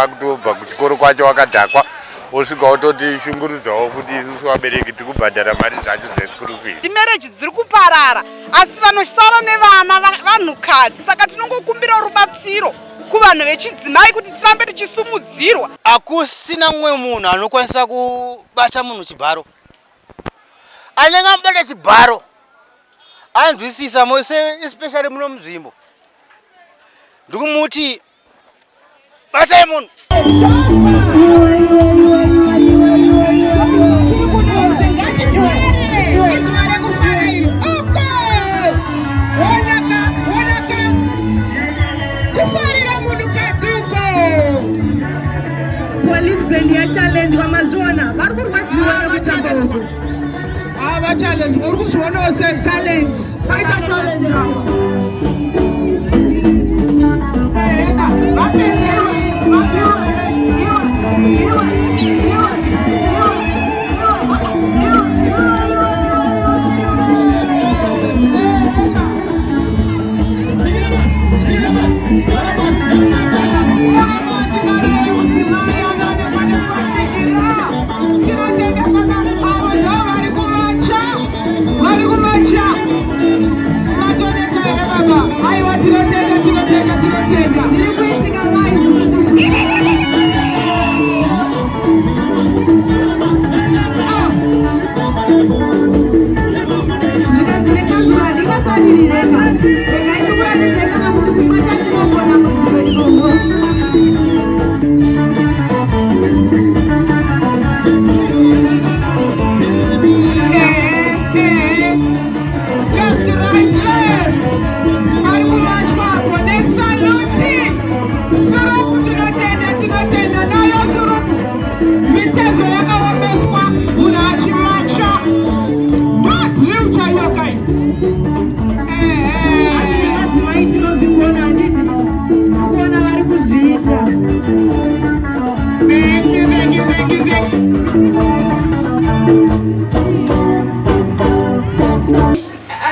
wakutobva kuchikoro kwacho wakadhakwa osvika ototi shungurudzawo kuti isusu vabereki tiri kubhadhara mari dzacho dzeschool fees. Marriage dziri kuparara asi vanosara nevana vanhukadzi, saka tinongokumbira rubatsiro kuvanhu vechidzimai kuti tirambe tichisumudzirwa. Hakusina mumwe munhu anokwanisa kubata munhu chibharo. Anenge amubata chibharo anzwisisa mose, especially muno mudzimbo. Ndikumuti batai munhu. Police band ya challenge wamazona vari kurwadziwa nemutambo uyu. Ava challenge uri kuzviona wose challenge paita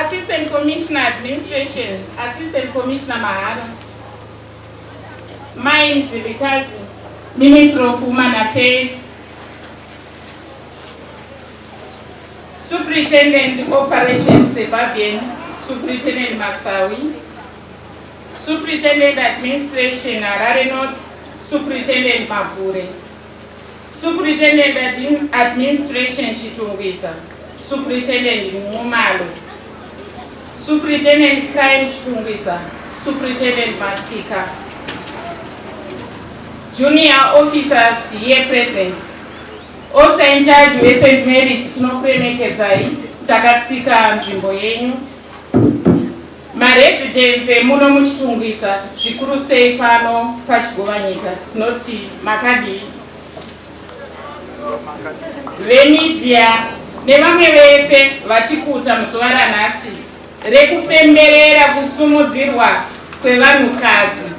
Assistant Commissioner Administration, Assistant Commissioner Mahara, Mines Vikazi, Minister of Women Affairs, Superintendent Operations Sebabian, Superintendent Masawi, Superintendent Administration Harare North, Superintendent Mavure, Superintendent Administration Chitungwiza, Superintendent Mumalo, Superintendent Crime Chitungwiza, Superintendent Matsika, Junior Officers here present, also in charge with St. Mary's tinokuremekezai takatsika nzvimbo yenyu. Maresidents muno muchitungwiza zvikuru sei pano pachigovanyika tinoti makadi vemedia nevamwe vese vatikuta muzuva ranhasi rekupemberera kusumudzirwa kwevanhukadzi.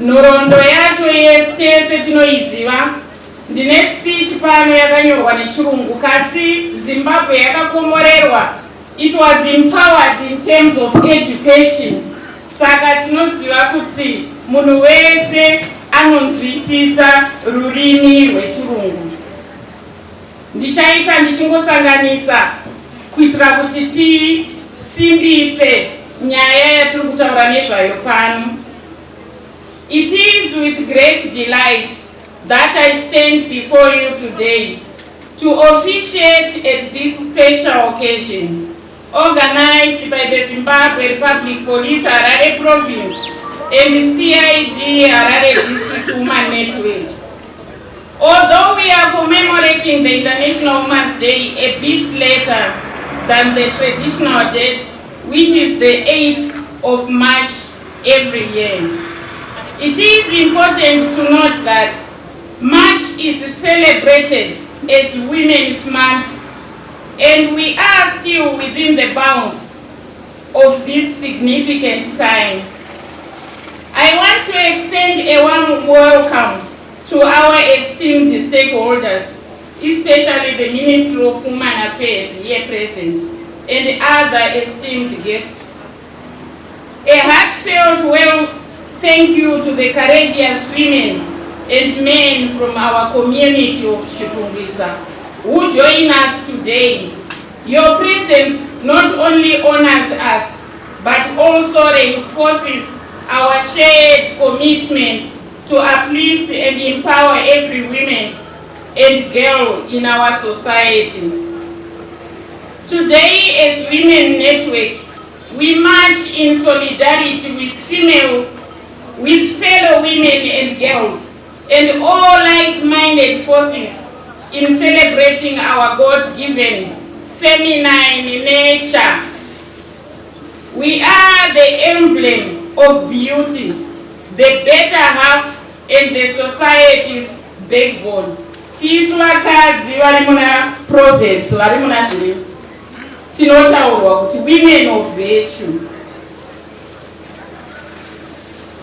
Nhoroondo yacho tese tinoiziva. Ndine speech pano yakanyorwa nechirungu kasi Zimbabwe yakakomorerwa. It was empowered in terms of education. Saka tinoziva kuti munhu wese anonzwisisa rurimi rwechirungu. Ndichaita ndichingosanganisa kuitira kuti tisimbise nyaya yatiri kutaura nezvayo pano. It is with great delight that I stand before you today to officiate at this special occasion organized by the Zimbabwe Republic Police Harare Province and the CID Harare District Women Network. Although we are commemorating the International Women's Day a bit later than the traditional date, which is the 8th of March every year, it is important to note that March is celebrated as Women's Month, and we are still within the bounds of this significant time. I want to extend a warm welcome to our esteemed stakeholders, especially the Minister of Women Affairs here present, and other esteemed guests. A heartfelt thank you to the courageous women and men from our community of Emuchitungwiza who join us today. Your presence not only honors us, but also reinforces our shared commitment to uplift and empower every woman and girl in our society. Today, as Women Network, we march in solidarity with fellow women and girls and all like-minded forces in celebrating our God-given feminine nature. We are the emblem of beauty, the better half and the society's backbone. Tisu vakadzi vari muna Proverbs vari muna zviri tinotaurwa kuti women of virtue.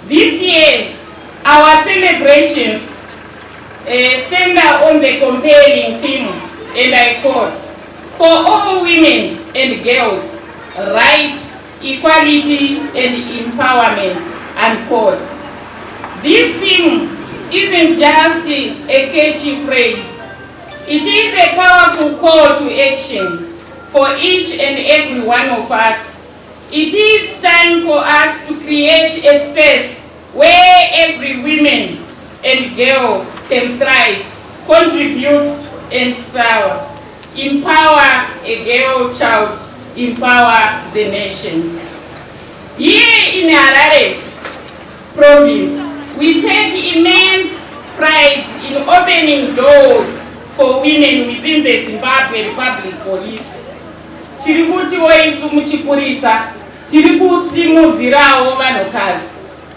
This year our celebrations center on the compelling theme, and I quote, "For all women and girls, rights, equality and empowerment," unquote. This theme isn't just a catchy phrase. It is a powerful call to action for each and every one of us. It is time for us to create a space where every woman and girl can thrive, contribute and serve. Empower a girl child, empower the nation. Here in Harare province, we take immense pride in opening doors for women within the Zimbabwe Republic Police. Tiri kuti woisu muchipurisa, tiri kusimudzirawo vanhukadzi.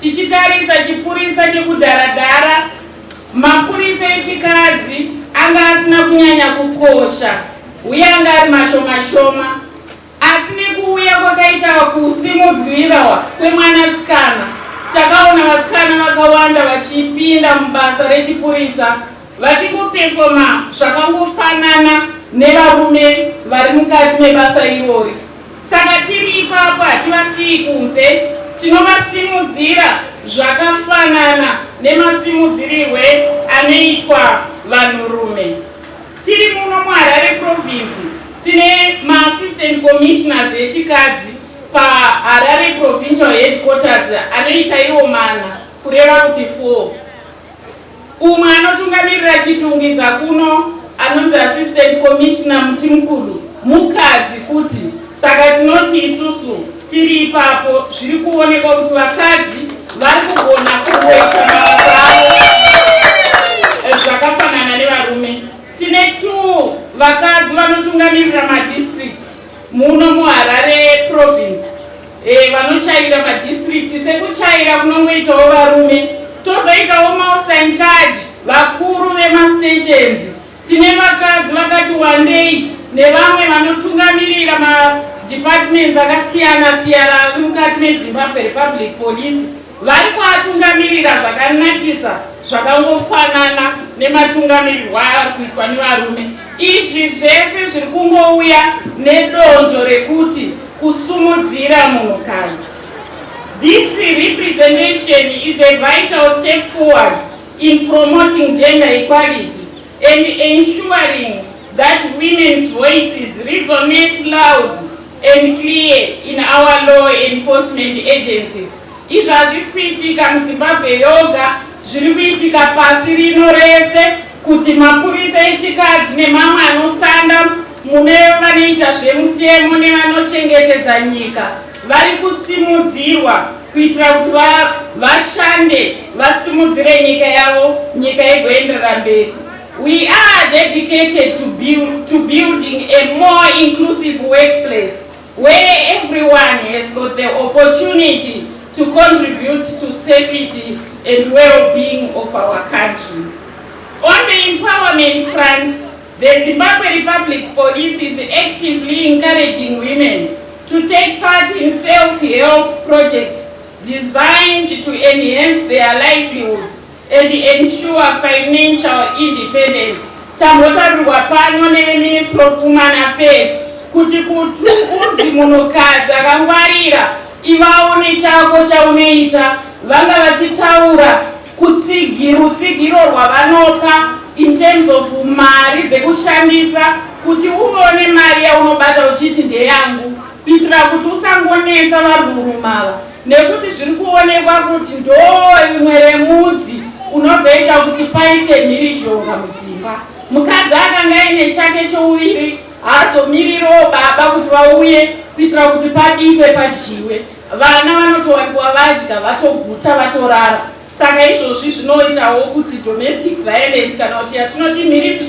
Tichitarisa chipurisa chekudharadhara, mapurisa echikadzi anga asina kunyanya kukosha, uye anga ari mashoma-shoma, asi nekuuya kwakaita kusimudzirwa kwemwanasikana, takaona vasikana vakawanda vachipinda mubasa rechipurisa vachingopefoma zvakangofanana nevarume vari mukati mebasa irori. Saka tiri ipapo hativasiyi kunze, tinovasimudzira zvakafanana nemasimudzirirwe anoitwa vanhurume. Tiri muno muHarare province tine ma-assistant commissioners echikadzi paHarare provincial headquarters anoita iwo mana kureva kuti 4. Umwe anotungamirira Chitungwiza kuno anonzi assistant commissioner Mutimukulu mukadzi futi. Saka tinoti isusu tiri ipapo zviri kuonekwa kuti vakadzi vari kugona kuita mabasa avo zvakafanana nevarume. Tine 2 vakadzi vanotungamirira madistricts muno muHarare province, vanochaira madistricts sekuchaira kunongoitawo varume. Tozoitawo maofficer in charge vakuru vemastations. Tine vakadzi vakati wandei nevamwe vanotungamirira madepartments akasiyana-siyana ari mukati meZimbabwe Republic Police vari kuatungamirira zvakanakisa zvakangofanana nematungamirirwa ari kuitwa nevarume. Izvi zvese zviri kungouya nedonzvo rekuti kusumudzira munhukadzi. This representation is a vital step forward in promoting gender equality and ensuring that women's voices resonate loud and clear in our law enforcement agencies. Izvi hazvisi kuitika muZimbabwe yoga, zviri kuitika pasi rino rese kuti mapurisa echikadzi nemamwe anoshanda mune vanoita zvemutemo nevanochengetedza nyika vari kusimudzirwa kuitira kuti vashande vasimudzire nyika yavo, nyika igoenderera mberi. We are dedicated to building a more inclusive workplace where everyone has got the opportunity to contribute to safety and well-being of our country. On the empowerment front, the Zimbabwe Republic Police is actively encouraging women to take part in self-help projects designed to enhance their livelihoods and ensure financial independence. Tambotarirwa pano neveMinistry of Women Affairs kuti kuti munhukadzi akangwarira ivavo nechako chaunoita, vanga vachitaura rutsigiro rwavanopa in terms of mari dzekushandisa kuti uone mari yaunobata uchiti ndeyangu, kuitira kuti usangonetsa varurumava, nekuti zviri kuonekwa kuti ndo imwe remudzi unozoita kuti paite mhirizhonga mudzimba. Mukadzi akanga aine chake chouviri haazomirirawo baba kuti vauye kuitira kuti pabikwe padyiwe, vana vanotowanikwa vadya vatoguta vatorara. Saka izvozvi zvinoitawo kuti domestic violence kana kuti yatinoti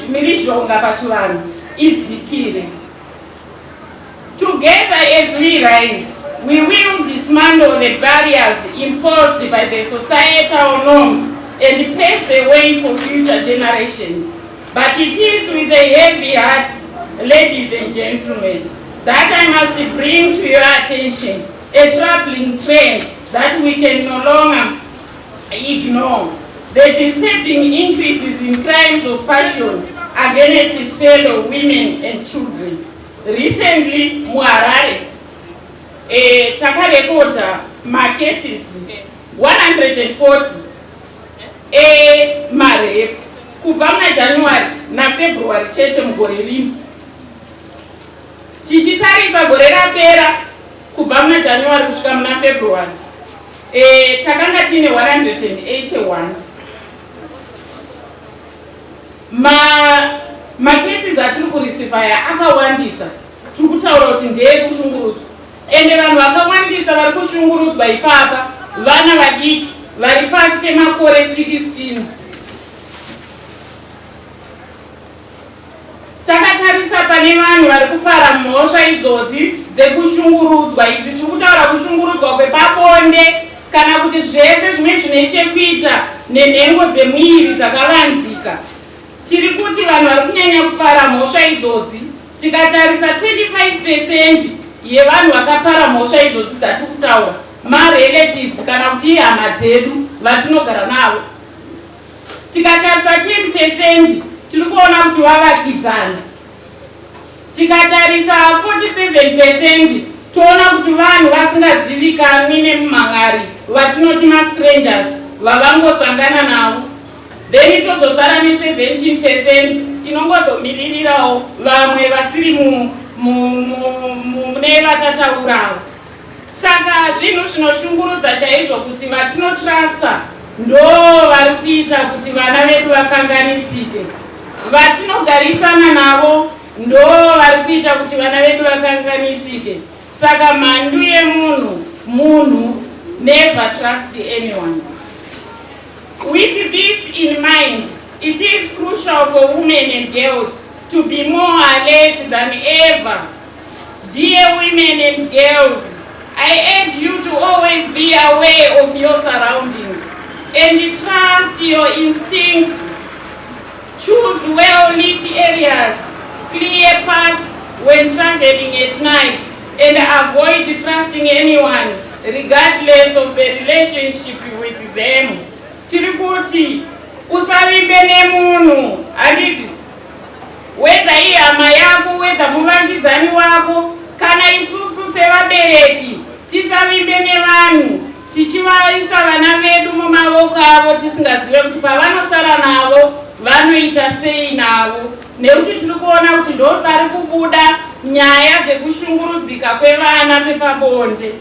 mhirizhonga pachivanhu idzikire. Together as we rise, we will dismantle the barriers imposed by the societal norms and pave the way for future generations. But it is with a heavy heart, ladies and gentlemen, that I must bring to your attention a troubling trend that we can no longer ignore. The disturbing increases in crimes of passion against fellow women and children. Recently, Muharare, takarekota cases 140 marape kubva January na February chete mugore rino. Tichitarisa gore rapera kubva January kusvika muna February takanga tine 181 cases atiri kurisifaya akawandisa. Tiri kutaura kuti ndeye kushungurudzwa, ende vanhu vakawandisa vari kushungurudzwa ipapa vana vadiki vari pasi pemakore 16. Takatarisa pane vanhu vari kufara mhosva idzodzi dzekushungurudzwa idzi. Tiri kutaura kushungurudzwa kwepabonde kana kuti zvese zvimwe zvine chekuita nenhengo dzemuviri dzakavanzika. Tiri kuti vanhu vari kunyanya kufara mhosva idzodzi, tikatarisa 25% yevanhu vakapara mhosva idzodzi dzatiri kutaura marelatives kana kuti ihama dzedu vatinogara navo. Tikatarisa 10% tiri kuona kuti vavakidzana. Tikatarisa 47% toona kuti vanhu vasingazivikanwi nemumhangari vatinoti mastrangers vavangosangana navo. Then tozosara ne17% inongozomiririrawo vamwe vasiri mune vatataurawo. Saka zvinhu zvinoshungurudza chaizvo kuti vatinotrasta ndo vari kuita kuti vana vedu vakanganisike. Vatinogarisana navo ndo vari kuita kuti vana vedu vakanganisike. Saka mhandu yemunhu never trust anyone. With this in mind, it is crucial for women and girls to be more alert than ever. Dear women and girls, I urge you to always be aware of your surroundings and trust your instincts. Choose well-lit areas, clear paths when traveling at night, and avoid trusting anyone regardless of the relationship with them. Tiri kuti usavimbe nemunhu, handiti whether ihama yako, whether muvangidzani wako, kana isusu sevabereki tisavimbe nevanhu tichivaisa vana vedu mumavoko avo tisingazive kuti pavanosara navo vanoita sei navo. Nekuti tiri kuona kuti ndo pari kubuda nyaya dzekushungurudzika kwevana pepabonde.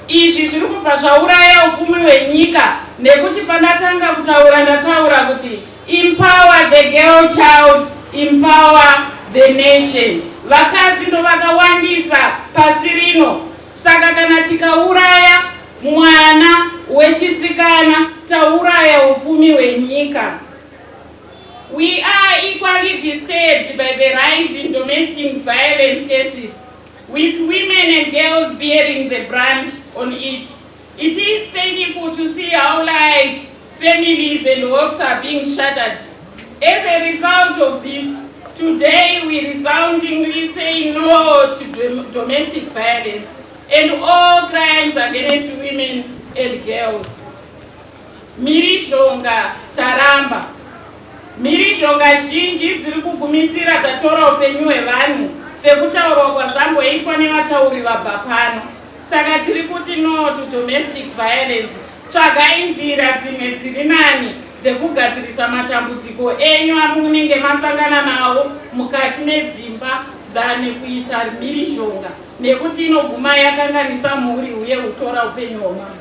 Izvi zviri kubva zvauraya upfumi hwenyika, nekuti pandatanga kutaura ndataura kuti empower the girl child, empower the nation. Vakadzi ndo vakawandisa pasi rino, saka kana tikauraya mwana wechisikana tauraya upfumi hwenyika. We are equally disturbed by the rise in domestic violence cases, with women and girls bearing the brunt on it. It is painful to see how lives, families and hopes are being shattered. As a result of this, today we resoundingly say no to domestic violence and all crimes against women and girls. Mhirizhonga taramba. Mhirizhonga zhinji dziri kugumisira dzatora upenyu hwevanhu sekutaurwa kwazvamboitwa nevatauri vabva pano. Saka tiri kuti no to domestic violence. Tsvagai nzira dzimwe dziri nani dzekugadzirisa matambudziko enyu amunenge masangana nawo mukati medzimba than kuita mhirizhonga nekuti inoguma yakanganisa mhuri uye kutora upenyu hwemwana.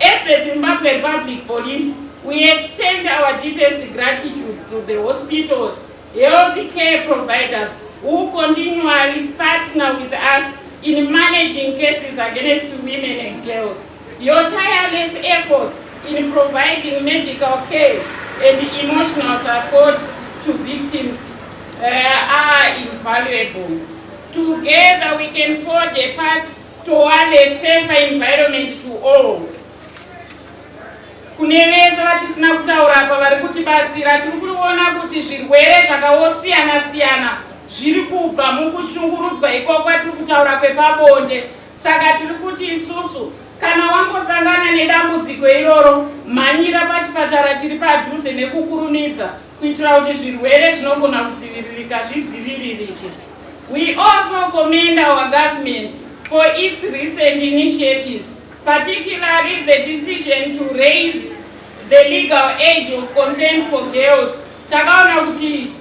As the Zimbabwe Republic Police, we extend our deepest gratitude to the hospitals, health care providers who continually partner with us in managing cases against women and girls. Your tireless efforts in providing medical care and emotional support to victims are invaluable. Together we can forge a path toward a safer environment to all. Kune vese vatisina kutaura apa vari kutibatsira, tiri kuona kuti zvirwere zvakasiyana-siyana zviri kubva mukushungurudzwa ikoko kwatiri kutaura kwepabonde. Saka tiri kuti isusu kana wangosangana nedambudziko iroro, mhanyira pachipatara chiri padhuze nekukurumidza kuitira kuti zvirwere zvinogona kudziviririka zvidziviririke. We also commend our government for its recent initiatives, particularly the decision to raise the legal age of consent for girls. Takaona kuti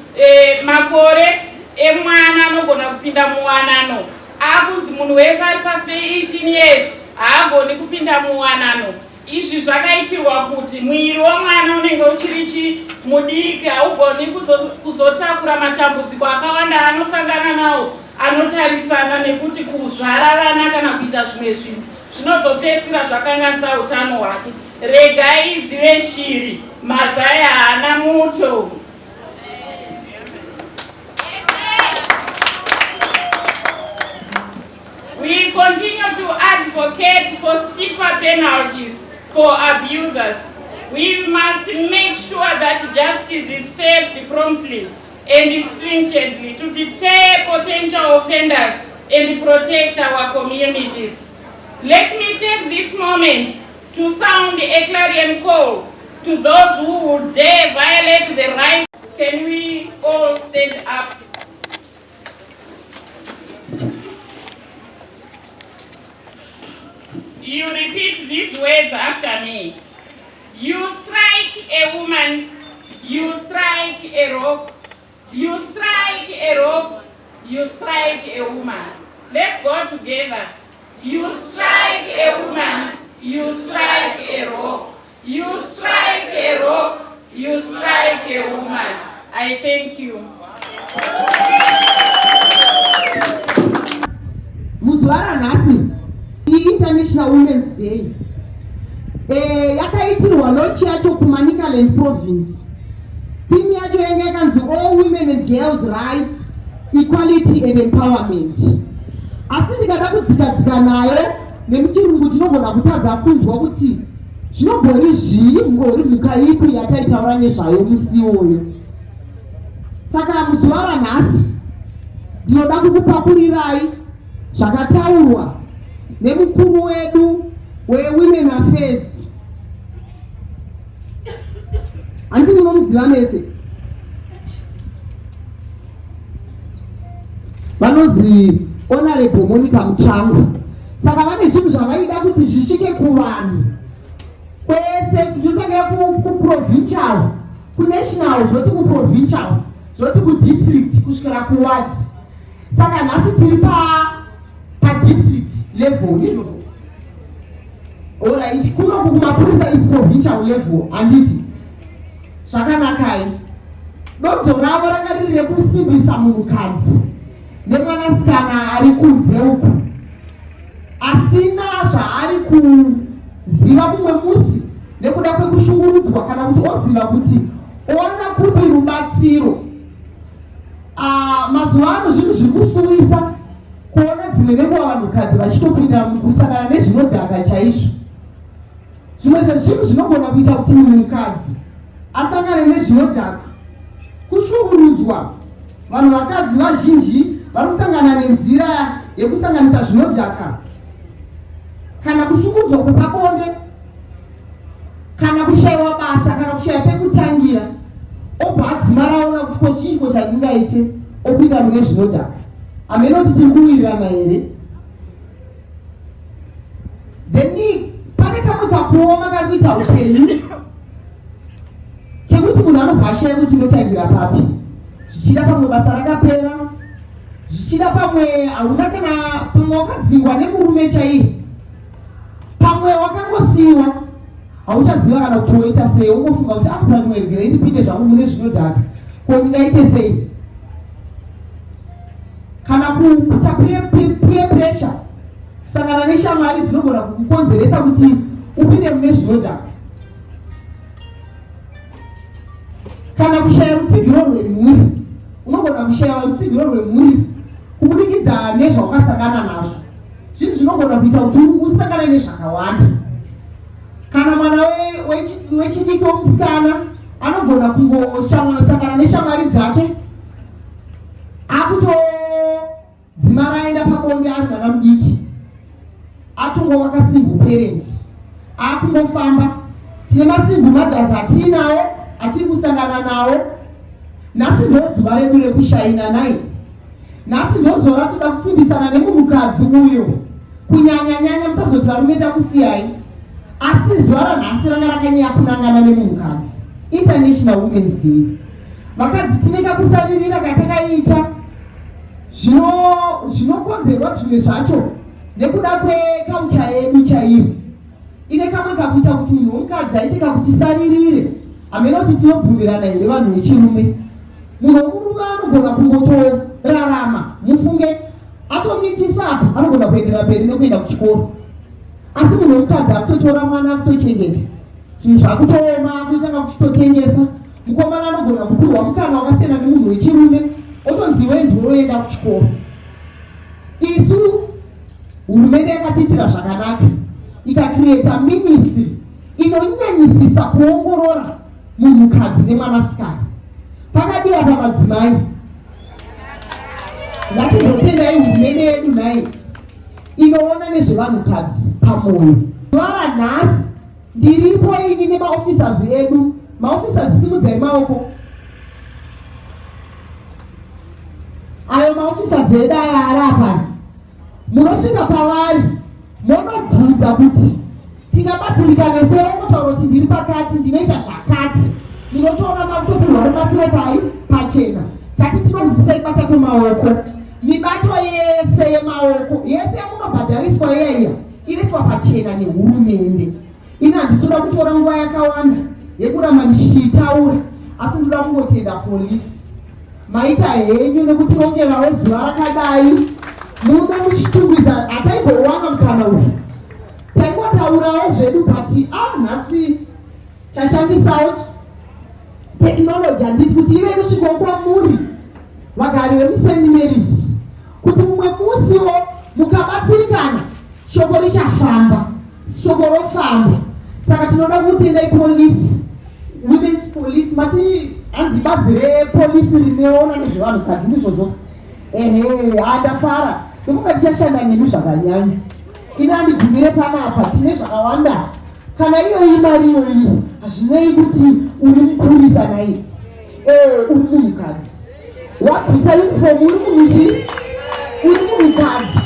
makore emwana anogona kupinda muwanano. Akunzi munhu wese ari pasi pe 18 years haagoni kupinda muwanano. Izvi zvakaitirwa kuti mwiri womwana unenge uchiri mudiki, haugoni kuzotakura matambudziko akawanda anosangana nawo anotarisana nekuti kuzvara vana kana kuita zvimwe zvinhu zvinozopedzisira zvakanganisa utano hwake. Regai dzive shiri, mazai haana muto. We continue to advocate for stiffer penalties for abusers. We must make sure that justice is served promptly and stringently to deter potential offenders and protect our communities. Let me take this moment to sound a clarion call to those who would dare violate the rights. Can we all stand up? You repeat these words after me. You strike a woman, you strike a rock, you strike a rock, you strike a woman. Let's go together. You strike a woman, you strike a rock, you strike a rock, you strike a woman. I thank you. International Women's Day. Yakaitirwa launch yacho kuManicaland province. Theme yacho yanga yakanzi all women and girls rights, equality and empowerment. Asi ndikada kudzikadzika nayo nemuchirungu tinogona kutadza kunzwa kuti zvinombori zvii ngori mhuka ipi yataitaura nezvayo musi uyu. Saka muzuva ranhasi ndinoda kukupakurirai zvakataurwa nemukuru wedu weWomen Affairs. Anti munomuziva mese. Vanonzi Honorable Monica Muchangu. Saka vane zvinhu zvavaida kuti zvisvike kuvanhu kwese, zvotangira kuprovincial, kunational, zvoti kuprovincial, zvoti kudistrict, kusvikira kuward. Saka nhasi tiri district level ndizvo. Alright, kuno kumapurisa is provincial level anditi. Zvakanakai. Donzo ravo ranga riri rekusimbisa munhukadzi nemwanasikana ari kunze uku. Asina zvaari kuziva kumwe musi nekuda kwekushungurudzwa kana kuti oziva kuti ona kupi rubatsiro. Mazuva ano zvinhu zviri kusuwisa kuona dzimwe nenguva vanhukadzi vachitopinda kusangana nezvinodhaka chaizvo. Zvimwe zvezvinhu zvinogona kuita kuti munhukadzi asangane nezvinodhaka, kushungurudzwa. Vanhu vakadzi vazhinji vari kusangana nenzira yekusanganisa zvinodhaka, kana kushungurudzwa kwepabonde, kana kushayiwa basa, kana kushaya pekutangira, obva adzimara aona kuti kochiiko chandingaite, opinda mune zvinodhaka. Amenoti tiri kuwirirana here? kuoma kakuita upenyu kekuti munhu anobvashaya kuti unotangira papi, zvichida pamwe basa rakapera, zvichida pamwe hauna kana pamwe wakadzingwa nemurume chaiye, pamwe wakangosiyiwa hauchaziva kana kuti woita sei, ungofunga kuti pamweregere ndipinde zvangu mune zvinodhaka ko ndingaite sei, kana kuita peer pressure kusangana neshamwari dzinogona kukukonzeresa kuti upinde mune zvinodhaka, kana kushaya rutsigiro rwemhuri, unogona kushaya rutsigiro rwemhuri kubudikidza nezvaukasangana nazvo. Zvinhu zvinogona kuita kuti usangane nezvakawanda. Kana mwana wechidiki womusikana anogona kungosangana neshamwari dzake akutodzimara aenda pabonde ari mwana mudiki, atongova single parent, akungofamba. Tine masingle mothers atinawo atiri kusangana nawo. Nhasi ndozuva redu rekushaina naye, nhasi ndozuva ratoda kusimbisana nemunhukadzi uyo, kunyanya-nyanya musazoti varume takusiyai, asi zuva ranhasi ranga rakanyanya kunangana nemunhukadzi, International Women's Day. Vakadzi tine kakusaririra katakaita zvinokonzerwa zvimwe zvacho nekuda kwekaucha yedu chaiyo. Ine kamwe kakuita kuti munhu womukadzi aite kakuchisaririre, hamena kuti tinobvumirana here vanhu vechirume. Munhu womurume anogona kungotorarama, mufunge atomitisa apa anogona kuendera mberi nekuenda kuchikoro, asi munhu womukadzi akutotora mwana akutochengeta, zvinhu zvakutooma kuitanga kuchitotengesa. Mukomana anogona kupihwa mukana wakasiyana nemunhu wechirume, otonziwe ndinoenda kuchikoro. Isu hurumende yakatiitira zvakanaka, ikakireta ministry inonyanyisisa kuongorora munhukadzi nemwanasikana. Pakadiwa pamadzimai, ngatindotendai hurumende yedu naye inoona nezvevanhukadzi pamoyo. Vara nhasi ndiripo ini nemaofficers edu, maofficers simudzai maoko, ayo maofficers edu aya ari apa, munosvika pavari monobvunza kuti tingabatsirikane sei, motaura kuti ndiri pakati ndinoita zvakati, munotoona makutopirwa rubatsiro pai pachena. Tati tinobvisai bata kwemaoko, mibato yese yemaoko yese yamunobhadhariswa yeya inoitwa pachena nehurumende. Ini handitoda kutora nguva yakawanda yekuramba ndichitaura, asi ndoda kungotenda polisi maita henyu nekutirongerawo zuva rakadai. Mude muchitungwiza hataimbowanga mukana uyu, taingotaurawo zvedu pati nhasi tashandisawo tekinoloji. Handiti kuti ive inosvikawo kwamuri vagari vemuSt Mary's kuti mumwe musiwo mukabatsirikana shoko richafamba, shoko rofamba. Saka tinoda kutendai polisi, women's police, mati hanzi bazi repolisi rineona nezvevanhukadzi ndizvodzo. Handafara nekuti tichashanda nemi zvakanyanya. Ine handigumire panapa, tine zvakawanda. Kana iyoyi mari iyoyi hazvinei kuti uri mupurisa naye, uri munhukadzi wabvisa uniform, uri munhuchi, uri munhukadzi.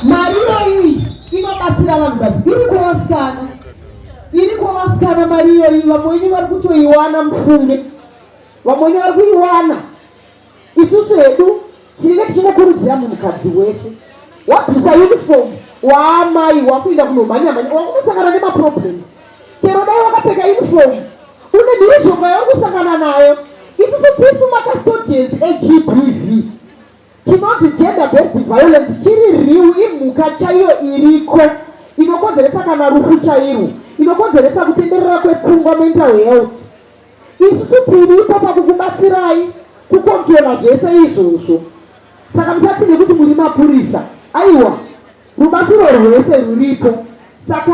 Mari iyoyi inobatsira vanhukadzi, iri kuvasikana mari iyoyi. Vamweni vari kutoiwana mufunge, vamweni vari kuiwana. Isusu hedu tinenge tichinokurudzira munhukadzi wese, wabvisa uniform waamai wakuenda kunomhanya-mhanya, wakunosangana nemaproblems. Chero dai wakapfeka uniform une mhirizhonga yauri kusangana nayo. Isusu tisu makastodians eGBV, tinoti gender based violence chiri riu, imhuka chaiyo iriko inokonzeresa kana rufu chairwo, inokonzeresa kutenderera kwepfungwa, mental health. Isusu tiripo pakukubatsirai kukontrola zvese izvozvo. Saka musati nekuti muri mapurisa, aiwa rubatsiro rwese ruripo. Saka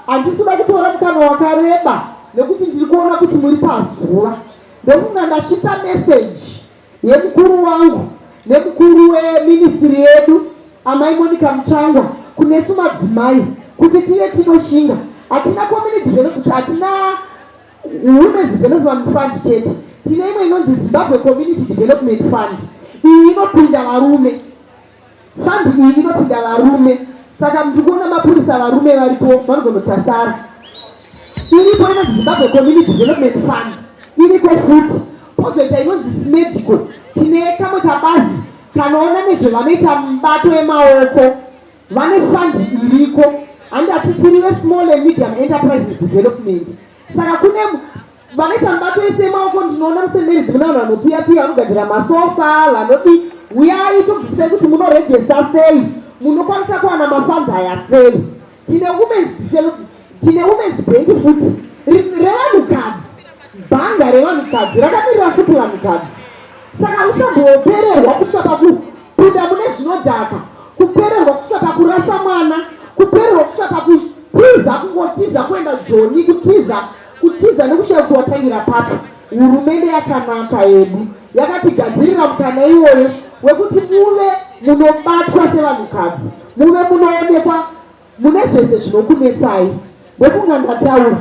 handisida kutora mukana wakareba nekuti ndiri kuona kuti muri pazuva. Ndofunga ndasvitsa meseji yemukuru wangu nemukuru weministry yedu amai Monica Muchangwa kunesu madzimai kuti tive tinoshinga. Hatina community development, hatina women's development fund chete, tine imwe inonzi Zimbabwe Community Development Fund. Iyi inopinda varume, fund iyi inopinda varume. Saka ndikuona mapurisa varume varipo vanogonotasara. iripo inonzi Zimbabwe Community Development Fund, iriko futi pozoita inonzi Medical. Tine kamwe kabazi kanoona nezvevanoita mubato wemaoko, vane fund iriko, handati tiri Small and Medium Enterprises Development. Saka kune vanoita mubato wese emaoko, ndinoona musemerizi muna vanhu vanopiya vanogadzira masofa, vanoti uyai tobvisei kuti munorejesta sei, munokwanisa kuwana mafunds aya sei. Tine Women's Bank futi revanhukadzi, bhanga revanhukadzi rakamirira futi vanhukadzi. Saka usambopererwa kusvika pakupinda mune zvinodhaka, kupererwa kusvika pakurasa mwana, kupererwa kusvika pakutiza, kungotiza kuenda joni, kutiza nekushaya kuti watangira papi. Hurumende yakanaka yedu yakatigadzirira mukana iwoyo wekuti muve munobatwa sevanhukadzi, muve munoonekwa mune zvese zvinokunetsai. Ndekungandataura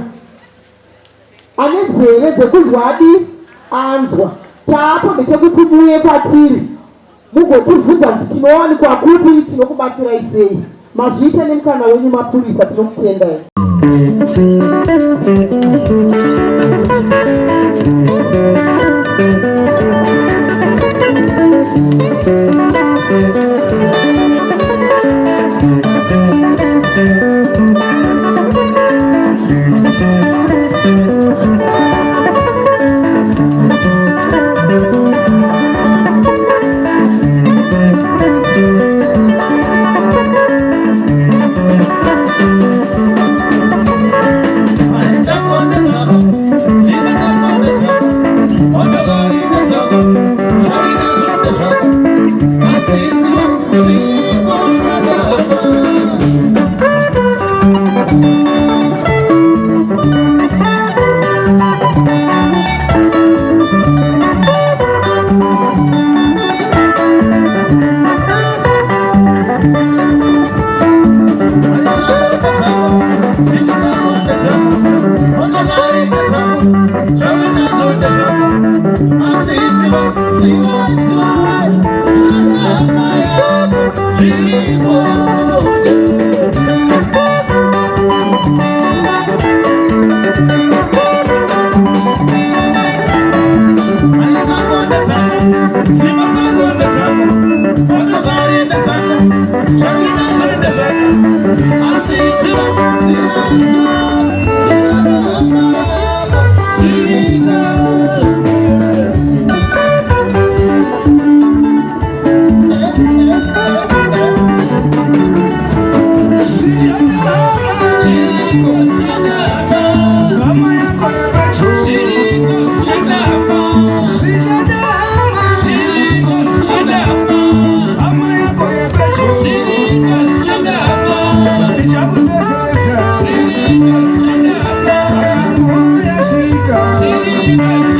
ane nzeve dzekunzwa adi anzwa. Chaapo ndechekuti muye kwatiri mugotibvunza kuti tinowanikwa kupi, tinokubatsirai sei. Mazviite nemukana wenyu mapurisa, tinokutendai. Shika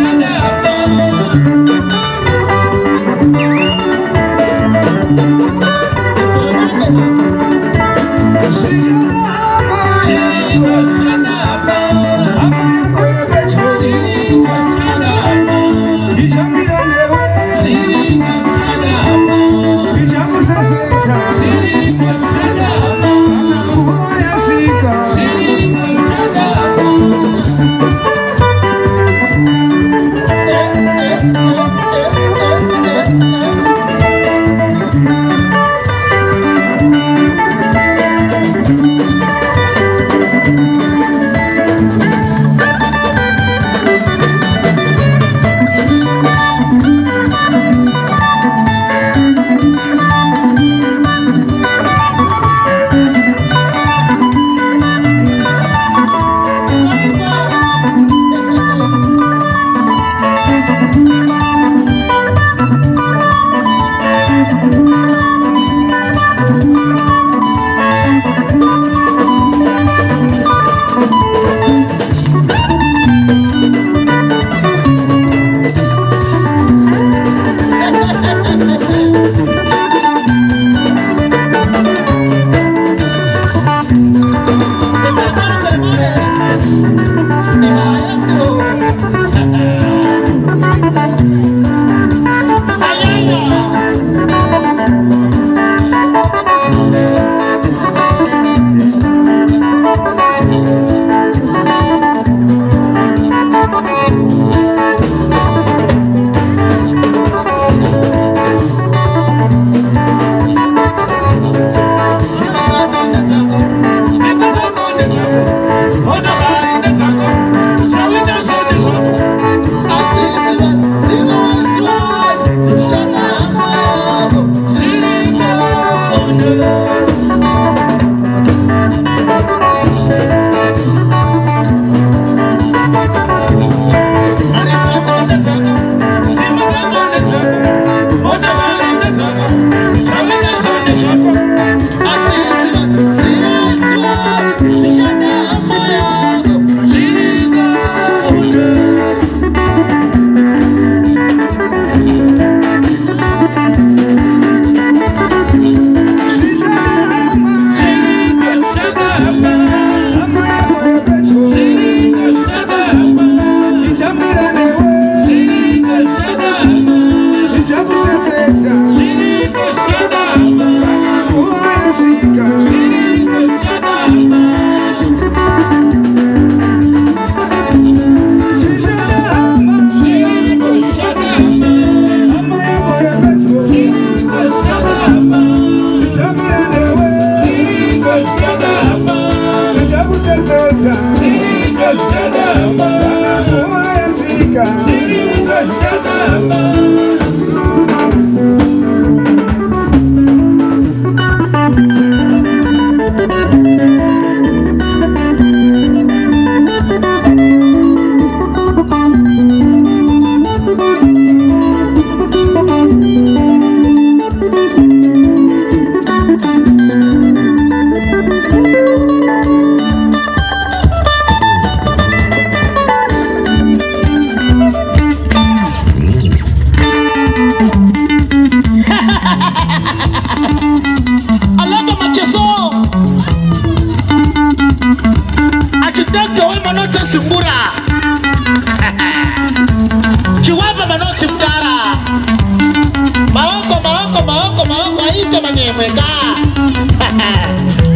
mweka.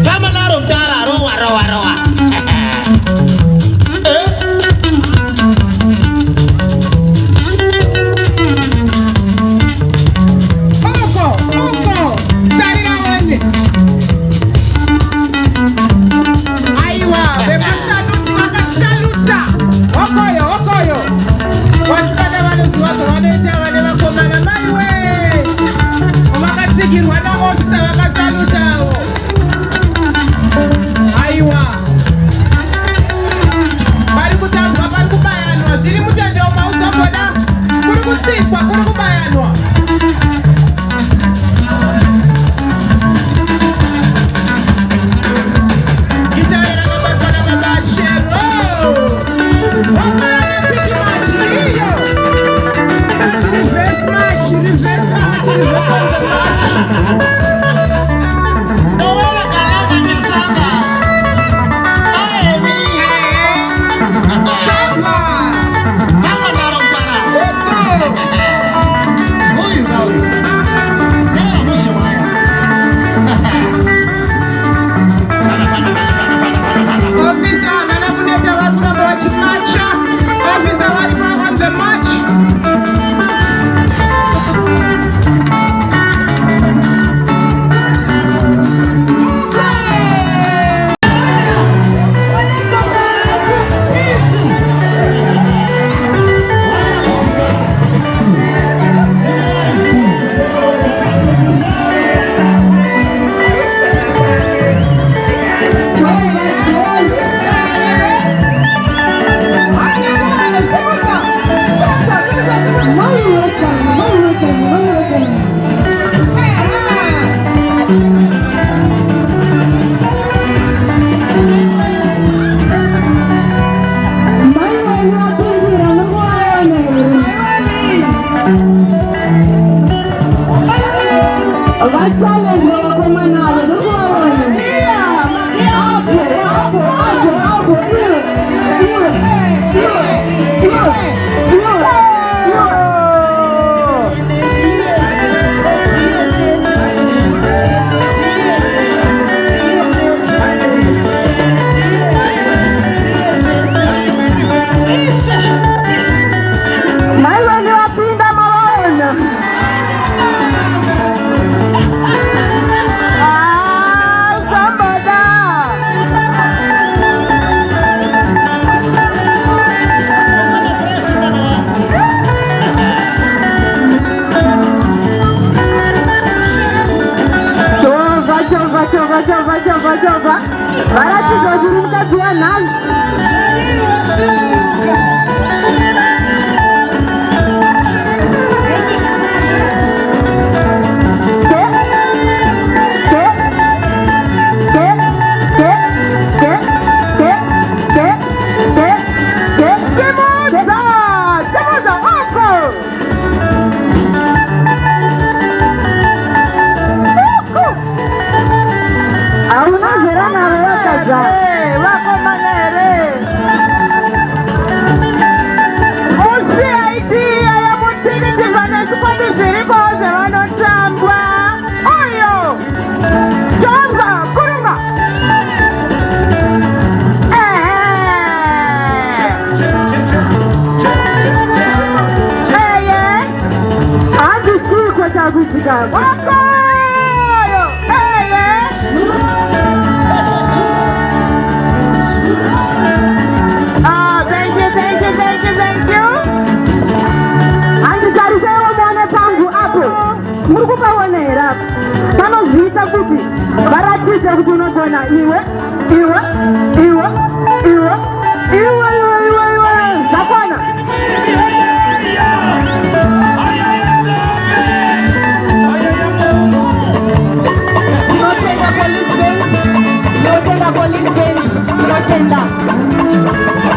Kama naro mtara rowa. Oko. Tarira wende. Aiwa, bemasaluti wakasaluta. Okoyo. Watukana wanoziwako wanoita wane vakomana maiwe. Omakatsigira navotisa vakasalutawo. Aiwa. Pari kutambwa pari kubayanwa zviri mutendeo mautambona kuri kutsikwa kuri kubayanwa.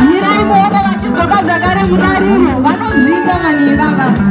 Mirai muone vachidzoka zvakare mudariro vanozviita vanhu ivava.